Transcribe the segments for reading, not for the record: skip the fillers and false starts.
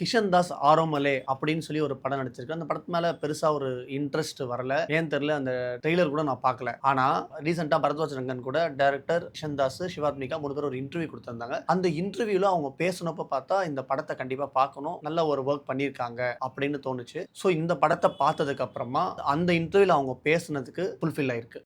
கிஷன் தாஸ் ஆரோமலே அப்படின்னு சொல்லி ஒரு படம் நடிச்சிருக்கேன். அந்த படத்து மேல பெருசா ஒரு இன்ட்ரெஸ்ட் வரல. ஏன்னு தெரியல. அந்த ட்ரெய்லர் கூட நான் பார்க்கல. ஆனா ரீசென்ட்டா பரத்வாஜ் ரங்கன் கூட டைரக்டர் கிஷன் தாஸ், சிவாத்மிகா 3 பேரும் ஒரு இன்டர்வியூ குடுத்திருந்தாங்க. அந்த இன்டர்வியூல அவங்க பேசுனப்ப பார்த்தா, இந்த படத்த கண்டிப்பா பார்க்கணும். நல்ல ஒரு வொர்க் பண்ணியிருக்காங்க அப்படின்னு தோணுச்சு. ஸோ இந்த படத்த பார்த்ததுக்கு அப்புறமா அந்த இன்டர்வியூல அவங்க பேசுனதுக்கு ஃபுல்ஃபில் ஆயிருக்கு.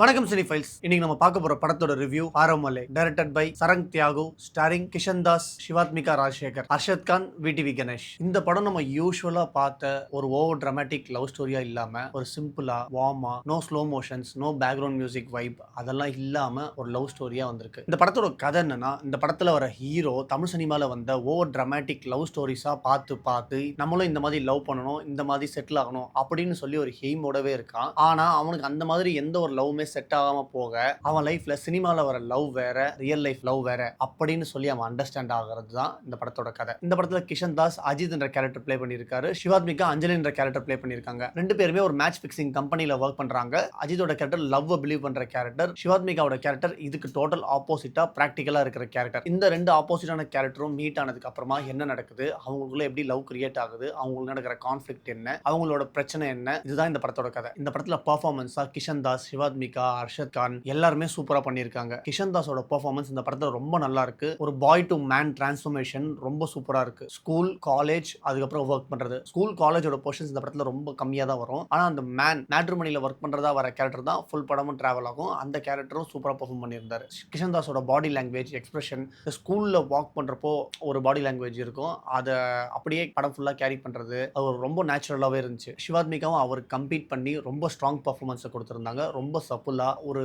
வணக்கம் சினிஃபைல்ஸ். இன்னைக்கு நம்ம பார்க்க போற படத்தோட review Aaromaley, directed by Sarang Thiyagu, starring Kishen Das, Shivathmika Rajashekar, Arshad Khan, VTV Ganesh. இந்த படம் நம்ம யூசுவலா பார்த்த ஒரு ஓவர் டிராமாட்டிக் லவ் ஸ்டோரியா இல்லாம ஒரு சிம்பிளா, வார்மா, no slow motions, no background music vibe அதெல்லாம் இல்லாம ஒரு லவ் ஸ்டோரியா வந்திருக்கு. இந்த படத்தோட கதை என்னன்னா, இந்த படத்துல வர ஹீரோ தமிழ் சினிமால வந்த ஓவர் டிராமாட்டிக் லவ் ஸ்டோரிஸா பார்த்து நம்மளும் இந்த மாதிரி லவ் பண்ணணும், இந்த மாதிரி செட்டில் ஆகணும் அப்படின்னு சொல்லி ஒரு எய்மோடவே இருக்கான். ஆனா அவனுக்கு அந்த மாதிரி எந்த ஒரு லவ்மே செட் ஆகாம போக, அவன் லைஃப்ல சினிமால வர லவ் வேற, ரியல் லைஃப் லவ் வேற அப்படின்னு சொல்லி அவன் அண்டர்ஸ்டாண்ட் ஆகிறது தான் இந்த படத்தோட கதை. இந்த படத்துல கிஷன் தாஸ் அஜித் என்ற கேரக்டர் ப்ளே பண்ணியிருக்காரு. சிவாத்மிகா அஞ்சலி என்ற கேரக்டர் ப்ளே பண்ணியிருக்காங்க. ரெண்டு பேருமே ஒரு மேட்ச் பிக்சிங் கம்பெனில ஒர்க் பண்றாங்க. அஜித்தோட கேரக்டர் லவ் பிலீவ் பண்ற கேரக்டர், சிவாத்மிகாவோட கேரக்டர் இதுக்கு டோட்டல் ஆப்போசிட்டா பிராக்டிகலா இருக்கிற கேரக்டர். இந்த ரெண்டு ஆப்போசிட்டான கேரக்டரும் மீட் ஆனதுக்கு அப்புறமா என்ன நடக்குது, அவங்களுக்குள்ள எப்படி லவ் கிரியேட் ஆகுது, அவங்களுக்கு நடக்கிற கான்ஃபிளிக்ட் என்ன, அவங்களோட பிரச்சனை என்ன, இதுதான் இந்த படத்தோட கதை. இந்த படத்துல பெர்ஃபார்மன்ஸா கிஷன் தாஸ், சிவாத்மிகா, அர்ஷத் கான் எல்லாருமே சூப்பரா பண்ணியிருக்காங்க. கிஷன் தாஸோட பெர்ஃபார்மன்ஸ் இந்த படத்துல ரொம்ப நல்லா இருக்கு. ஒரு பாய் டு மேன் டிரான்ஸ்ஃபர்மேஷன் ரொம்ப சூப்பரா இருக்கு. ஸ்கூல், காலேஜ், அதுக்கப்புறம் ஒர்க் பண்றது. ஸ்கூல், காலேஜோட போர்ஷன்ஸ் இந்த படத்துல ரொம்ப கம்மியா தான் வரும். ஆனா அந்த மேட்ரிமோனில ஒர்க் பண்றதா வர கேரக்டர் தான் ஃபுல் படமும் டிராவல் ஆகும். அந்த கேரக்டரும் சூப்பரா பெர்ஃபார்ம் பண்ணியிருந்தாரு. கிஷன் தாஸோட பாடி லாங்குவேஜ், எக்ஸ்பிரஷன், ஸ்கூல்ல வாக் பண்றப்போ ஒரு பாடி லாங்குவேஜ் இருக்கும். அதை அப்படியே படம் ஃபுல்லா கேரி பண்றது அது ரொம்ப நேச்சுரலாவே இருந்துச்சு. சிவாத்மிகாவும் அவர் கம்பீட் பண்ணி ரொம்ப ஸ்ட்ராங் பெர்ஃபார்மன்ஸ் கொடுத்திருந்தாங்க. ரொம்ப சப்புலா ஒரு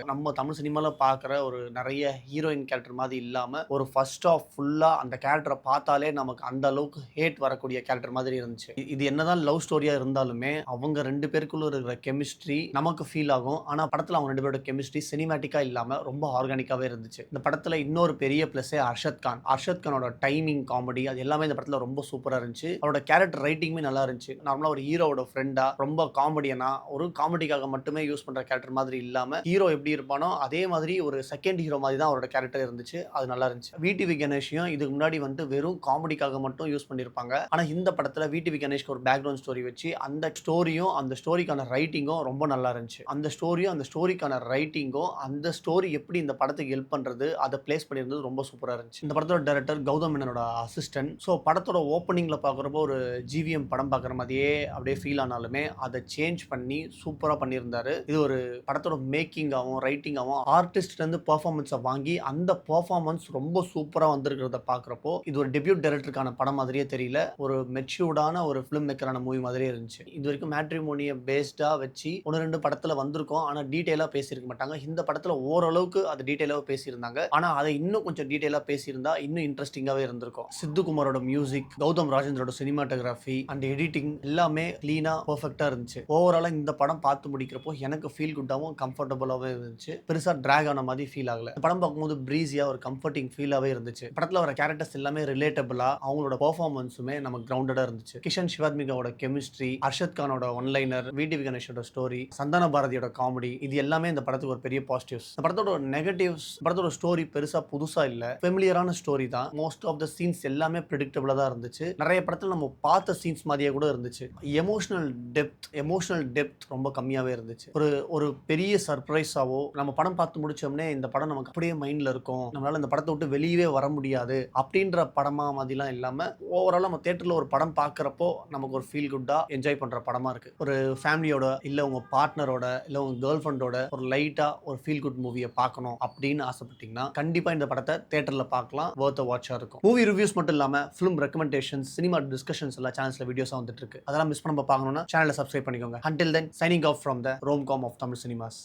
நம்ம தமிழ் சினிமால பார்க்குற ஒரு நிறைய ஹீரோயின் கேரக்டர் மாதிரி இல்லாம ஒரு ஃபர்ஸ்ட் ஆஃப் ஃபுல்லா அந்த கேரக்டரை பார்த்தாலே நமக்கு அந்த அளவுக்கு ஹேட் வரக்கூடிய கேரக்டர் மாதிரி இருந்துச்சு. இது என்னதான் லவ் ஸ்டோரியா இருந்தாலுமே அவங்க ரெண்டு பேருக்குள்ள இருக்கிற கெமிஸ்ட்ரி நமக்கு ஃபீல் ஆகும். ஆனா படத்துல அவங்க ரெண்டு பேரோட கெமிஸ்ட்ரி சினிமேட்டிக்கா இல்லாம ரொம்ப ஆர்கானிக்காவே இருந்துச்சு. இந்த படத்துல இன்னொரு பெரிய பிளஸே அர்ஷத் கான். அர்ஷத் கானோட டைமிங், காமெடி அது எல்லாமே இந்த படத்துல ரொம்ப சூப்பரா இருந்துச்சு. அவரோட கேரக்டர் ரைட்டிங்குமே நல்லா இருந்துச்சு. நார்மலா ஒரு ஹீரோவோட ஃப்ரெண்டா ரொம்ப காமெடியனா ஒரு காமெடிக்காக மட்டுமே யூஸ் பண்ற கேரக்டர் மாதிரி இல்லாம ஹீரோ எப்படி இருப்பானோ அதே மாதிரி ஒரு செகண்ட் ஹீரோ மாதிரி தான் அவரோட கேரக்டர் இருந்துச்சு. அது நல்லா இருந்துச்சு. விடிவி கணேஷையும் இதுக்கு முன்னாடி வந்து வெறும் காமெடிக்காக மட்டும் யூஸ் பண்ணியிருப்பாங்க. ஆனா இந்த படத்துல விடிவி கணேஷ்க்கு ஒரு பேக்ரவுண்ட் ஸ்டோரி வச்சு அந்த ஸ்டோரியும் அந்த ஸ்டோரிக்கான ரைட்டிங்கும் ரொம்ப நல்லா இருந்துச்சு. அந்த ஸ்டோரியும் அந்த ஸ்டோரிக்கான ரைட்டிங்கும் அந்த ஸ்டோரி எப்படி இந்த படத்துக்கு ஹெல்ப் பண்றது அதை பிளேஸ் பண்ணியிருந்தது ரொம்ப சூப்பரா இருந்துச்சு. இந்த படத்தோட டைரக்டர் கௌதம் மேனனோட அசிஸ்டன்ட். ஸோ படத்தோட ஓப்பனிங்ல பார்க்குறப்போ ஒரு ஜிவிஎம் படம் பார்க்குற மாதிரியே அப்படியே ஃபீல் ஆனாலுமே அதை சேஞ்ச் பண்ணி சூப்பரா பண்ணியிருந்தாரு. இது ஒரு படத்தோட மேக்கிங்காகவும் ரைட்டிங்காகவும் ஆர்டிஸ்ட்லேருந்து பெர்ஃபார்மன்ஸை வாங்கி அந்த பெர்ஃபார்மன்ஸ் ரொம்ப சூப்பராக வந்திருக்கிறத பார்க்குறப்போ இது ஒரு டெபியூட் டைரக்டருக்கான படம் மாதிரியே தெரியல. ஒரு மெச்சூர்டான ஒரு ஃபிலிம் மேக்கரான மூவி மாதிரியே இருந்துச்சு. இது வரைக்கும் மேட்ரிமோனியை பேஸ்டாக வச்சு ஒன்று ரெண்டு படத்தில் வந்திருக்கோம். ஆனால் டீட்டெயிலாக பேசியிருக்க மாட்டாங்க. இந்த படத்தில் ஓரளவுக்கு அது டீட்டெயிலாக பேசியிருந்தாங்க. ஆனால் அதை இன்னும் கொஞ்சம் டீட்டெயிலாக பேசியிருந்தா இன்னும் இன்ட்ரெஸ்டிங்காகவே இருந்திருக்கும். சித்துக்குமாரோட மியூசிக், கௌதம் ராஜேந்திரோட சினிமாட்டோகிராஃபி அண்ட் எடிட்டிங் எல்லாமே கிளீனாக பர்ஃபெக்டாக இருந்துச்சு. ஓவராலாக இந்த படம் பார்த்து முடிக்கிறப்போ எனக்கு ஃபீல் குட்டாகவும் கம்ஃபர்டபுளாகவே இருந்துச்சு. பெருசா டிராக் ஆன மாதிரி ஃபீல் ஆகல. படம் பார்க்கும்போது பிரீஸியா ஒரு கம்ஃபர்டிங் ஃபீலாவே இருந்துச்சு. படத்துல வர கேரக்டர்ஸ் எல்லாமே ரிலேட்டபிளா அவங்களோட பெர்ஃபார்மன்ஸுமே நமக்கு கிரவுண்டடா இருந்துச்சு. கிஷன் சிவாத்மிகாவோட கெமிஸ்ட்ரி, அர்ஷத் கானோட ஒன்லைனர், விடிவி கணேஷோட ஸ்டோரி, சந்தான பாரதியோட காமெடி இது எல்லாமே இந்த படத்துக்கு ஒரு பெரிய பாசிட்டிவ்ஸ். இந்த படத்தோட நெகட்டிவ்ஸ், படத்தோட ஸ்டோரி பெருசா புதுசா இல்ல. ஃபெமிலியரான ஸ்டோரி தான். மோஸ்ட் ஆஃப் த சீன்ஸ் எல்லாமே பிரெடிக்டபிளா தான் இருந்துச்சு. நிறைய படத்துல நம்ம பார்த்த சீன்ஸ் மாதிரியே கூட இருந்துச்சு. எமோஷனல் டெப்த் ரொம்ப கம்மியாவே இருந்துச்சு. ஒரு பெரிய சர்ப்ரைஸாவோ நம்ம படம் பார்த்து முடிச்சோம்னே இந்த படம் நமக்கு அப்படியே மைண்ட்ல இருக்கும், நம்மளால இந்த படத்தை விட்டு வெளியவே வர முடியாது அப்படின்ற படமா மாதிரிலாம் இல்லாம ஓவரால் நம்ம தியேட்டர்ல ஒரு படம் பார்க்குறப்போ நமக்கு ஒரு ஃபீல் குட்டா என்ஜாய் பண்ற படமா இருக்கு. ஒரு ஃபேமிலியோட இல்ல உங்க பார்ட்னரோட இல்ல உங்க கேர்ள் ஃப்ரெண்டோட ஒரு லைட்டா ஒரு ஃபீல் குட் மூவியை பார்க்கணும் அப்படின்னு ஆசைப்பட்டீங்கன்னா கண்டிப்பா இந்த படத்தை தியேட்டர்ல பார்க்கலாம். வொர்த் அ வாட்சா இருக்கும். மூவி ரிவ்யூஸ் மட்டும் இல்லாம ஃபிலிம் ரெக்கமெண்டேஷன்ஸ், சினிமா டிஸ்கஷன்ஸ் எல்லாம் சேனல்ஸ்ல வீடியோஸா வந்துட்டு இருக்கு. அதெல்லாம் மிஸ் பண்ணாம பார்க்கணும்னா சேனலை சப்ஸ்கிரைப் பண்ணிக்கோங்க. Until then, signing off from the Romcom of Tamil Cinemas.